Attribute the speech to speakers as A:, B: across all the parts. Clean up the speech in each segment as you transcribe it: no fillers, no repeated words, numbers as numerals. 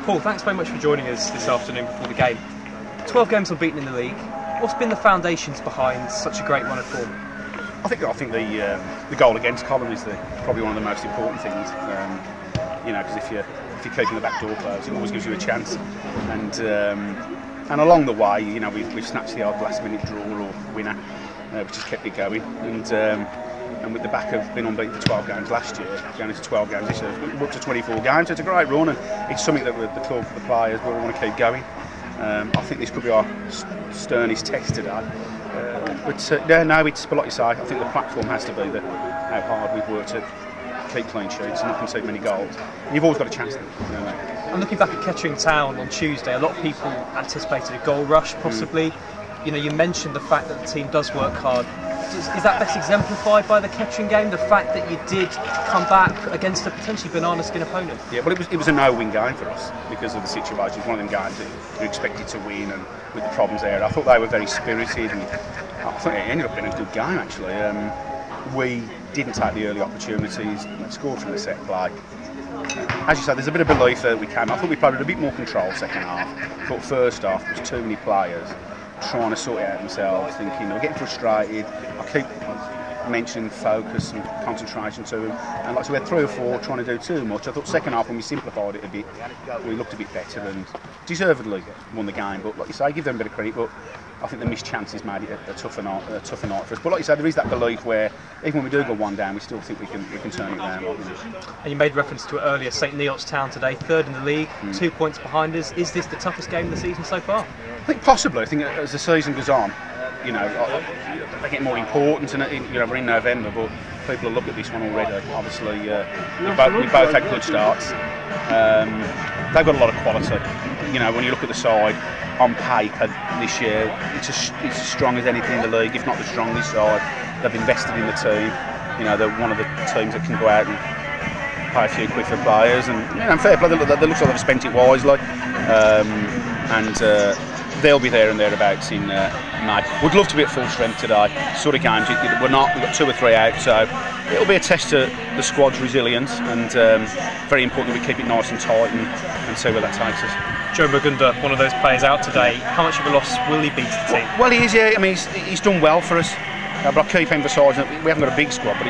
A: Paul, thanks very much for joining us this afternoon before the game. 12 games unbeaten in the league. What's been the foundations behind such a great run of form?
B: I think the goal against Colin is probably one of the most important things. You know, because if you're keeping the back door closed, it always gives you a chance. And along the way, you know, we've snatched the odd last-minute draw or winner, which has kept it going. And with the back of being unbeaten for 12 games last year, going into 12 games this year, we're up to 24 games. So it's a great run, and it's something that the club, the players, we want to keep going. I think this could be our sternest test today. But like you say, I think the platform has to be how hard we've worked to keep clean sheets and not concede many goals. You've always got a chance.
A: And looking back at Kettering Town on Tuesday, a lot of people anticipated a goal rush, possibly. You know, you mentioned the fact that the team does work hard. Is that best exemplified by the Kettering game? The fact that you did come back against a potentially banana skin opponent? Yeah,
B: well, it was a no-win game for us because of the situation. It's one of them games that you expected to win, and with the problems there, I thought they were very spirited, and I thought it ended up being a good game actually. We didn't take the early opportunities. We scored from the set play. As you said, there's a bit of belief that we came. I thought we played with a bit more control second half. But first half, there was too many players trying to sort it out themselves, thinking they're getting frustrated. I keep mentioning focus and concentration to them, and like so we had 3 or 4 trying to do too much. I thought second half, when we simplified it a bit, we looked a bit better and deservedly won the game. But like you say, give them a bit of credit, but I think the missed chances made it a tougher night for us. But like you said, there is that belief where even when we do go one down, we still think we can turn it around.
A: And you made reference to it earlier, St Neots Town today, 3rd in the league, 2 points behind us. Is this the toughest game of the season so far?
B: I think possibly. I think as the season goes on, you know, they get more important, and you know, we're in November, but people will look at this one already. Obviously, we both had good starts. They've got a lot of quality. You know, when you look at the side on paper this year, it's as strong as anything in the league, if not the strongest side. They've invested in the team. You know, they're one of the teams that can go out and pay a few quid for players, and you know, fair play. They look like they've spent it wisely, they'll be there and thereabouts in May. Would love to be at full strength today. Sort of games we're not. We've got 2 or 3 out, so it'll be a test to the squad's resilience, and very important that we keep it nice and tight and see where that takes us.
A: Joe Mugunda, one of those players out today. How much of a loss will he be to the team?
B: Well, he is. Yeah, I mean, he's done well for us. But I keep emphasising that we haven't got a big squad, but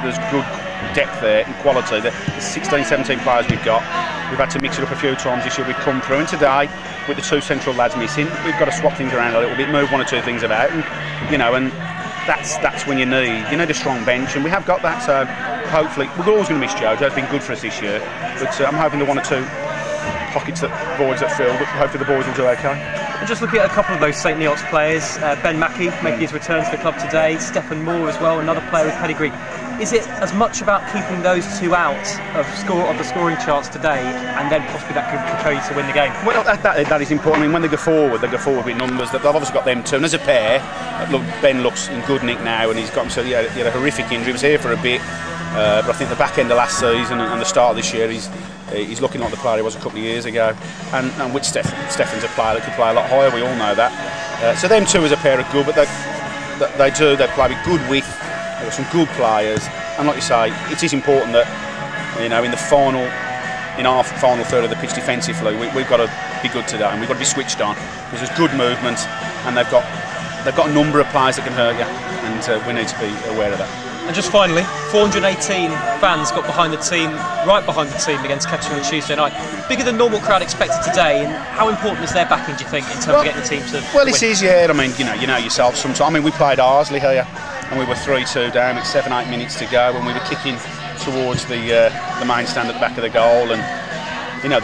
B: there's good depth there and quality. The 16, 17 players we've got, we've had to mix it up a few times this year. We've come through, and today, with the 2 central lads missing, we've got to swap things around a little bit, move 1 or 2 things about, and you know, and that's when you need a strong bench, and we have got that. So hopefully, we're always going to miss Joe. Joe's been good for us this year, but I'm hoping the 1 or 2 pockets voids that fill, but hopefully the boys will do okay.
A: And just looking at a couple of those St Neots players, Ben Mackey making his return to the club today, Stephan Morley as well, another player with pedigree. Is it as much about keeping those 2 out of the scoring charts today, and then possibly that could propel you to win the game?
B: Well, that is important. I mean, when they go forward with numbers. They've obviously got them too. And as a pair, look, Ben looks in good nick now, and he's got himself. He had a horrific injury. He was here for a bit, but I think the back end of last season and the start of this year, he's looking like the player he was a couple of years ago. And with Stephan's a player that could play a lot higher. We all know that. So them 2 as a pair are good, but they play with good width. They've got some good players, and like you say, it is important that, you know, in our final third of the pitch defensively, we've got to be good today, and we've got to be switched on because there's good movement, and they've got a number of players that can hurt you, and we need to be aware of that.
A: And just finally, 418 fans got right behind the team against Kettering on Tuesday night. Bigger than normal crowd expected today, and how important is their backing, do you think, in terms of getting the team to
B: Well,
A: win?
B: it is, yeah. I mean, you know yourself sometimes. I mean, we played Arsley here, and we were 3-2 down with 7-8 minutes to go, and we were kicking towards the main stand at the back of the goal, and you know,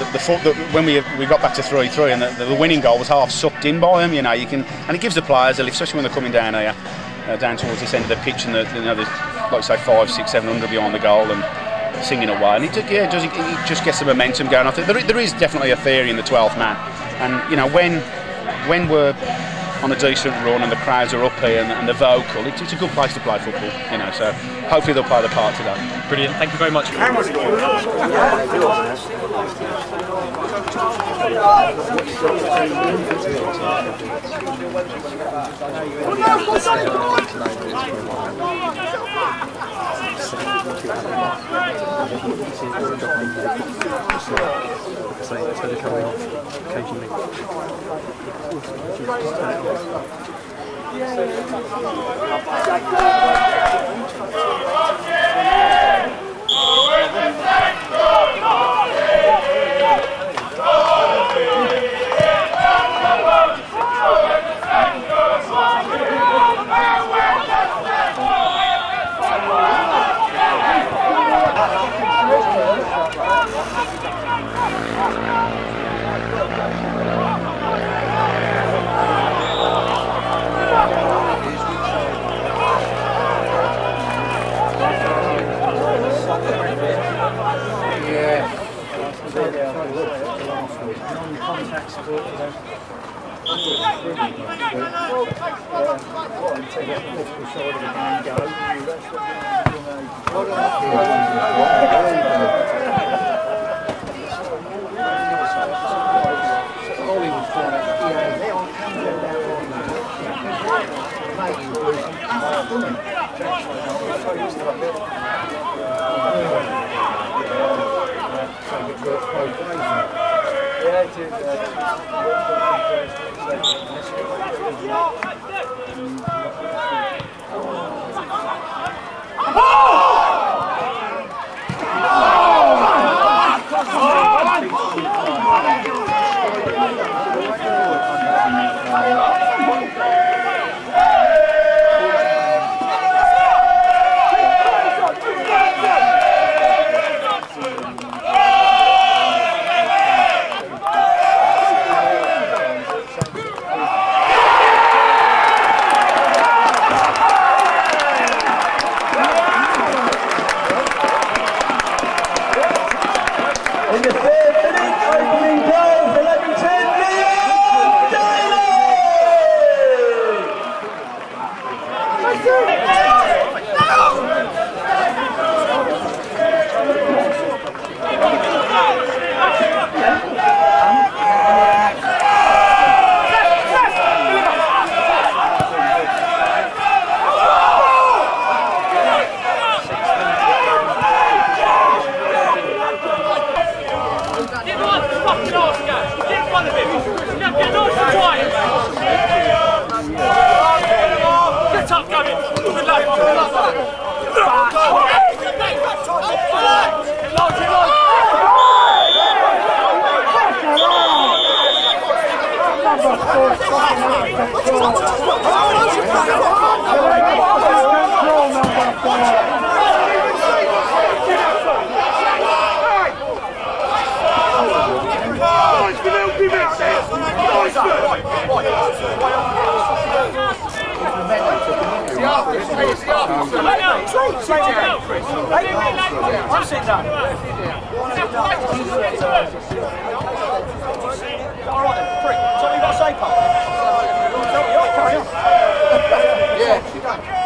B: when we got back to 3-3, and the winning goal was half sucked in by them. You know, and it gives the players a lift, especially when they're coming down here, down towards this end of the pitch, and there's like say 500, 600, 700 behind the goal and singing away, and it just gets the momentum going. I think there is definitely a theory in the 12th man, and you know, when we're on a decent run and the crowds are up here and the vocal, it's a good place to play football, you know, so hopefully they'll play the part today.
A: Brilliant, thank you very much. So they're coming off occasionally.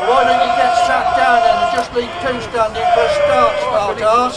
C: Why don't you get sat down and just leave two standing for a start, Spartans?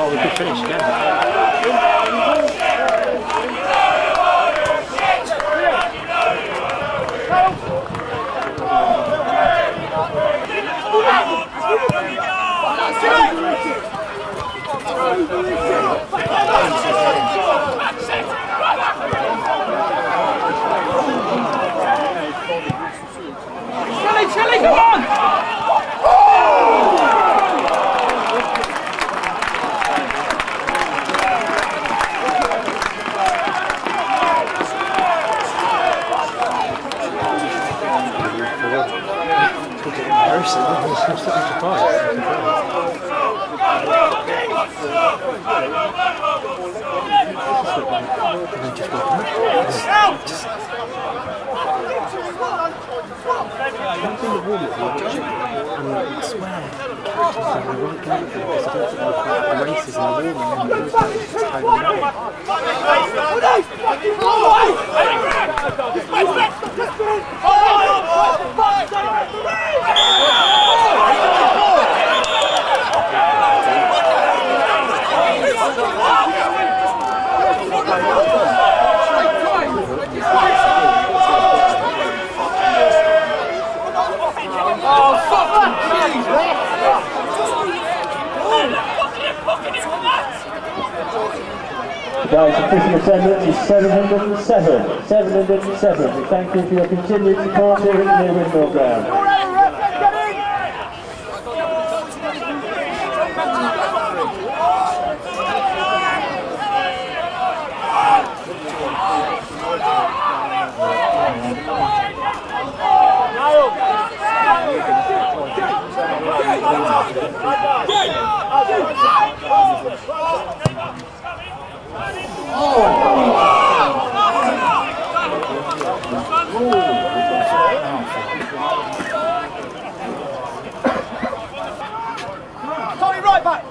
D: Oh, we could finish again.
A: Chilly, come on!
E: Guys, official attendance is 707. 707. We thank you for your continued support here at the Windmill Ground.
C: Tommy, right back!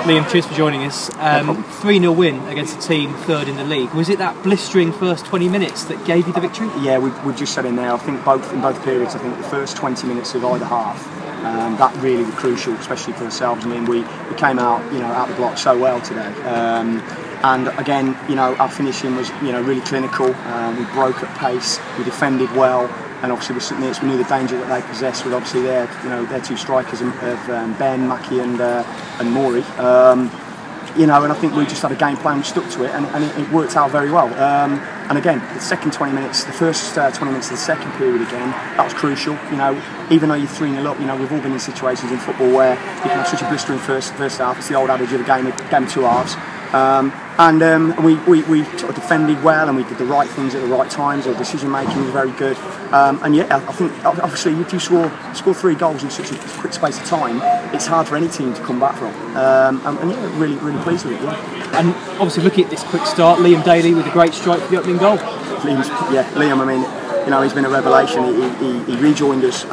A: Liam, cheers for joining us. 3-0 win against a team third in the league. Was it that blistering first 20 minutes that gave you the victory?
B: Yeah, we've just said in there. I think in both periods. I think the first 20 minutes of either half, that really was crucial, especially for ourselves. I mean, we came out, out the block so well today. And again, our finishing was, really clinical. We broke at pace. We defended well. And obviously with St Neots, we knew the danger that they possessed with obviously their two strikers of Ben, Mackie and Morley. And I think we just had a game plan, we stuck to it, and it worked out very well. And again, the second 20 minutes, the first 20 minutes of the second period again, that was crucial. Even though you're 3-0 up, we've all been in situations in football where you can have such a blistering first half. It's the old adage of a game of two halves.
D: We sort of defended well, and we did the right things at the right times. Our decision making was very good, and yeah, I think obviously if you score 3 goals in such a quick space of time, it's hard for any team to come back from. And yeah, really pleased with it. Yeah.
A: And obviously looking at this quick start, Liam Daly with a great strike for the opening goal.
D: Liam. I mean, you know, he's been a revelation. He rejoined us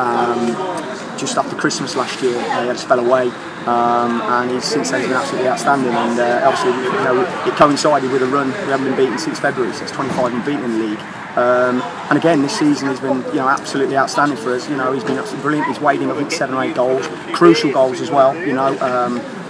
D: just after Christmas last year. He had a spell away, and he's since then been absolutely outstanding. And obviously, you know, it coincided with a run. We haven't been beaten since February, so it's 25 unbeaten in the league. And again, this season has been, you know, absolutely outstanding for us. You know, he's been absolutely brilliant. He's weighed in, I think, 7 or 8 goals, crucial goals as well. You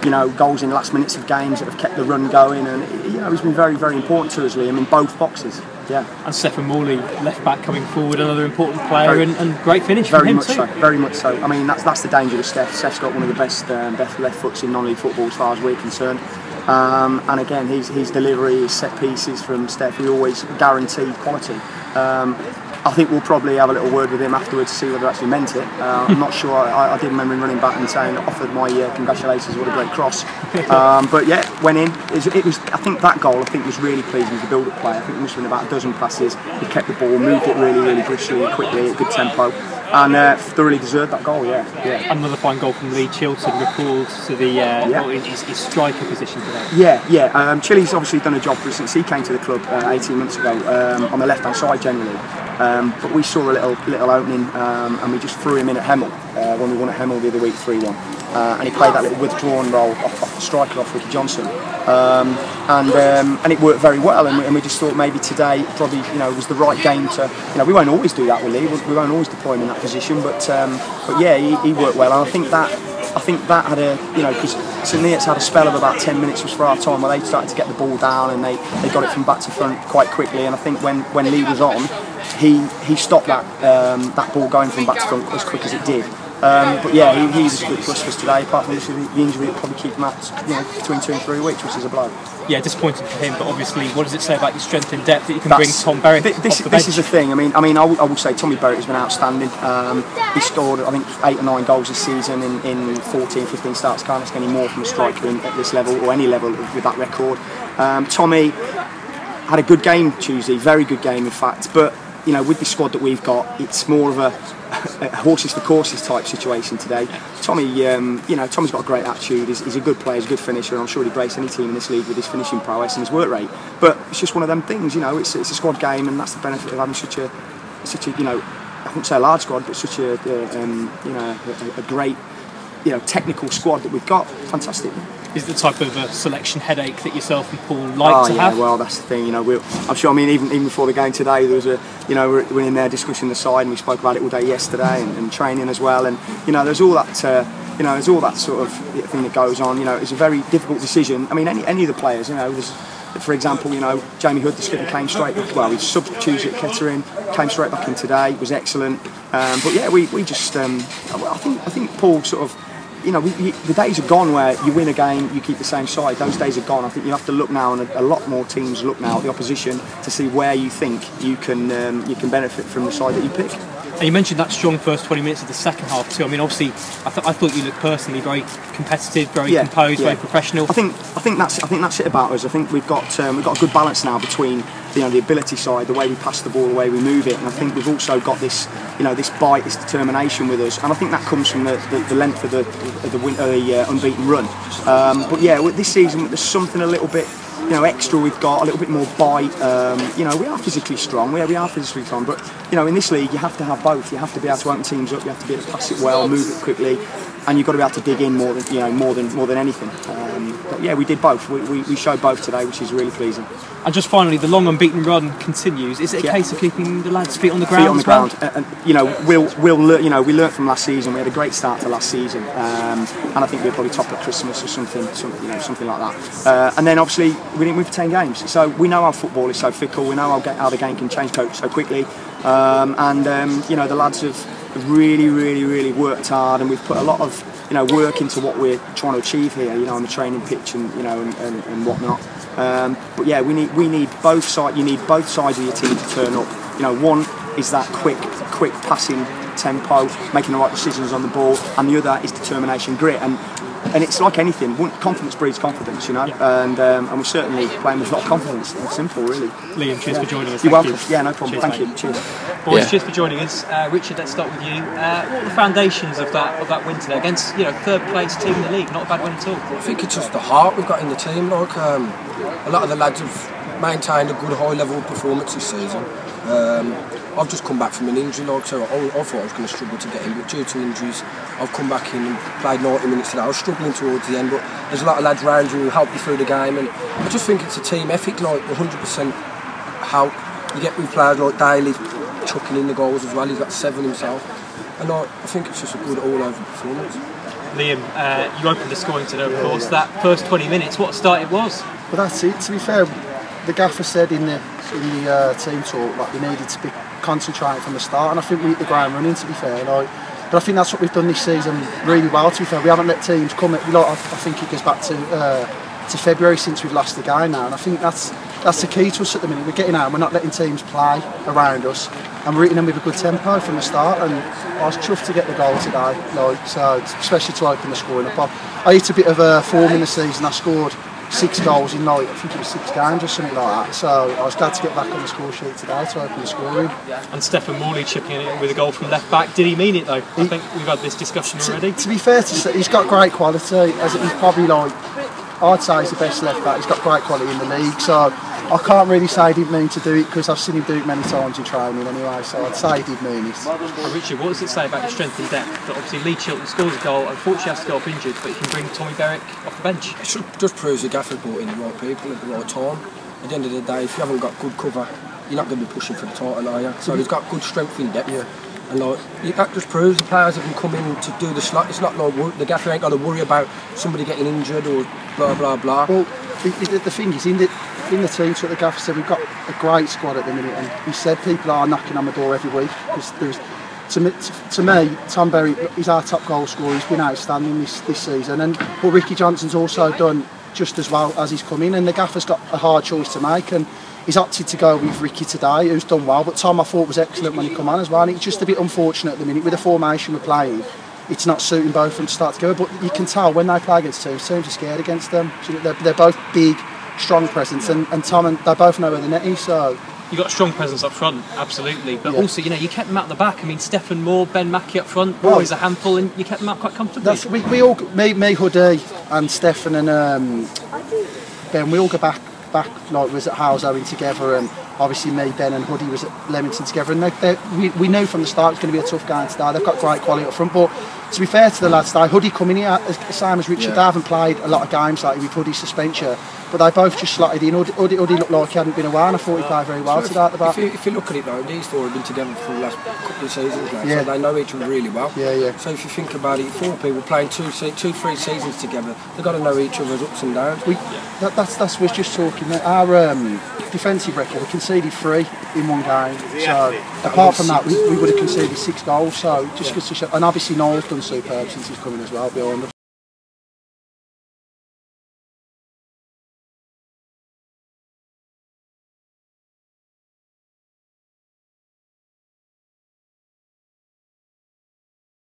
D: know, goals in last minutes of games that have kept the run going, and you know, he's been very important to us, Liam, in both boxes. Yeah.
A: And Stephan Morley, left back coming forward, another important player, and great finish from him too.
D: Very much so. I mean, that's the danger with Steph. Steph's got one of the best left foots in non-league football as far as we're concerned. And again, his delivery, his set pieces from Steph, we always guarantee quality. I think we'll probably have a little word with him afterwards to see whether he actually meant it. I'm not sure. I did remember him running back and saying, offered my congratulations, what a great cross. But yeah, went in. It was. I think that goal, was really pleasing as a build-up play. I think it must have been about a dozen passes. He kept the ball, moved it really briskly and quickly at good tempo, and thoroughly deserved that goal. Yeah.
A: Another fine goal from Lee Chilton, recalled to the his striker position today.
D: Yeah. Chilly's obviously done a job for us since he came to the club 18 months ago on the left-hand side generally. But we saw a little opening, and we just threw him in at Hemel when we won at Hemel the other week 3-1, and he played that little withdrawn role off the striker, off Ricky Johnson, and it worked very well. And we just thought maybe today probably was the right game to we won't always do that with Lee, we won't always deploy him in that position, but yeah, he worked well, and I think that had a because St Neots had a spell of about 10 minutes just for half time where they started to get the ball down and they got it from back to front quite quickly, and I think when Lee was on, he stopped that ball going from back to front as quick as it did. But yeah, he was a good plus for us today. Apart from the injury, it'll probably keep him out between 2 and 3 weeks, which is a blow.
A: Yeah, disappointing for him. But obviously, what does it say about your strength and depth that you can bring Tom Berwick off the bench?
D: This is the thing. I mean, I will say Tommy Berwick has been outstanding. He scored, I think, 8 or 9 goals this season in 14, 15 starts. Can't ask any more from a striker at this level or any level with that record. Tommy had a good game Tuesday, very good game in fact. But with the squad that we've got, it's more of a horses for courses type situation today. Tommy, Tommy's got a great attitude. He's a good player, he's a good finisher, and I'm sure he'd brace any team in this league with his finishing prowess and his work rate. But it's just one of them things, it's a squad game, and that's the benefit of having such a I wouldn't say a large squad, but such a great technical squad that we've got. Fantastic.
A: Is the type of selection headache that yourself and Paul like to have?
D: Well, that's the thing. I'm sure. I mean, even before the game today, there was we're in there discussing the side, and we spoke about it all day yesterday, and training as well. And there's all that. There's all that sort of thing that goes on. It's a very difficult decision. I mean, any of the players. For example, Jamie Hood, the skipper, came straight back. Well, he subbed Tuesday at Kettering, came straight back in today. Was excellent. But yeah, we just. I think Paul sort of. The days are gone where you win a game, you keep the same side. Those days are gone. I think you have to look now, and a lot more teams look now at the opposition to see where you think you can benefit from the side that you pick.
A: And you mentioned that strong first 20 minutes of the second half too. I mean, obviously, I thought you looked personally very competitive, very composed, very professional. I
D: think that's it about us. I think we've got a good balance now between the ability side, the way we pass the ball, the way we move it, and I think we've also got this this bite, this determination with us, and I think that comes from the length of the unbeaten run. But yeah, with this season, there's something a little bit extra we've got, a little bit more bite. We are physically strong, we are physically strong, but in this league you have to have both. You have to be able to open teams up, you have to be able to pass it well, move it quickly, and you've got to be able to dig in more than anything. But yeah, we did both. We showed both today, which is really pleasing.
A: And just finally, the long unbeaten run continues. Is it a case of keeping the lads' feet on the ground?
D: Feet on the ground. And we learnt from last season. We had a great start to last season, and I think we're probably top at Christmas or something like that. And then obviously we didn't win for 10 games, so we know how football is so fickle. We know how the game can change so quickly, and the lads have really worked hard, and we've put a lot of work into what we're trying to achieve here, on the training pitch and and whatnot. But yeah, we need both sides. You need both sides of your team to turn up. One is that quick passing tempo, making the right decisions on the ball, and the other is determination, grit. And And it's like anything, confidence breeds confidence, you know, and we're certainly playing with a lot of confidence. It's simple, really.
A: Liam, cheers for joining us.
D: You're welcome. Yeah, no problem.
A: Cheers,
D: Thank you. Cheers.
A: Boys, cheers for joining us. Richard, let's start with you. What were the foundations of that win today against, you know, third place team in the league? Not a bad win at all.
F: I think it's just the heart we've got in the team. Like a lot of the lads have maintained a good high level of performance this season. I've just come back from an injury, like, so I thought I was going to struggle to get in, but due to injuries, I've come back in and played 90 minutes today. I was struggling towards the end, but there's a lot of lads around you who help you through the game, and I just think it's a team ethic, like 100% help. You get with players like Daly chucking in the goals as well. He's got 7 himself, and I think it's just a good all-over performance.
A: Liam, you opened the scoring today, of course. That first 20 minutes, what a start it was.
G: Well, that's it. To be fair, the gaffer said in the team talk that we needed to be concentrating from the start, and I think we hit the ground running, to be fair. Like, but I think that's what we've done this season really well, to be fair. We haven't let teams come at, like, I think it goes back to February since we've lost the game now, and I think that's the key to us at the minute. We're getting out and we're not letting teams play around us, and we're hitting them with a good tempo from the start, and I was chuffed to get the goal today, like, so, especially to open the scoring up. I hit a bit of form in the season. I scored 6 goals in, like, I think it was 6 games or something like that, so I was glad to get back on the score sheet today to open the scoring.
A: And Stephan Morley chipping in with a goal from left back. Did he mean it though? I think we've had this discussion already.
G: To be fair to say, he's got great quality. As he's probably, like, I'd say he's the best left back. He's got great quality in the league, so I can't really say he didn't mean to do it, because I've seen him do it many times in training anyway, so I'd say he did mean it.
A: Richard, what does it say about your strength and depth? That obviously Lee Chilton scores a goal, unfortunately has to go off injured, but he can bring Tommy Berwick off the bench.
F: It just proves the gaffer brought in the right people at the right time. At the end of the day, if you haven't got good cover, you're not going to be pushing for the title, are you? So he's got good strength in depth. Yeah. And like, that just proves the players that can come in to do the slot. It's not like the gaffer ain't got to worry about somebody getting injured or blah blah blah.
G: Well, the thing is, in the team, so the gaffer said we've got a great squad at the minute, and he said people are knocking on the door every week. Because to me, Tom Berry is our top goal scorer. He's been outstanding this season, but Ricky Johnson's also done just as well as he's come in, and the gaffer's got a hard choice to make, and he's opted to go with Ricky today, who's done well, but Tom I thought was excellent when he come on as well, and it's just a bit unfortunate at the minute with the formation we're playing. It's not suiting both of them to start together, but you can tell when they play against teams are scared against them. They're both big, strong presence, and Tom, and they both know where the net is, so...
A: You've got a strong presence up front, absolutely, but also, you know, you kept them out the back. I mean, Stephan Morley, Ben Mackey up front, always a handful, and you kept them out quite comfortably.
G: We all, me, Hoodie, and Stephan and Ben, we all go back, like, was at House Owen together, and obviously me, Ben and Hoodie was at Leamington together, and we knew from the start it was going to be a tough game today. They've got great quality up front, but to be fair to the lads today, Hoodie coming here, same as Richard, they haven't played a lot of games lately with Hoodie's suspension, but they both just slotted in. Hoodie looked like he hadn't been away, and I thought he played very well today at the back.
F: If you look at it though, these 4 have been together for the last couple of seasons now, so they know each other really well.
G: Yeah.
F: So if you think about it, 4 people playing 2-3 seasons together, they've got to know each other's ups and downs.
G: That's we're just talking. Our defensive record, we conceded 3 in one game. So apart from that, we would have conceded 6 goals. So just goes to show, and obviously Noel's done superb since he's coming as well behind us.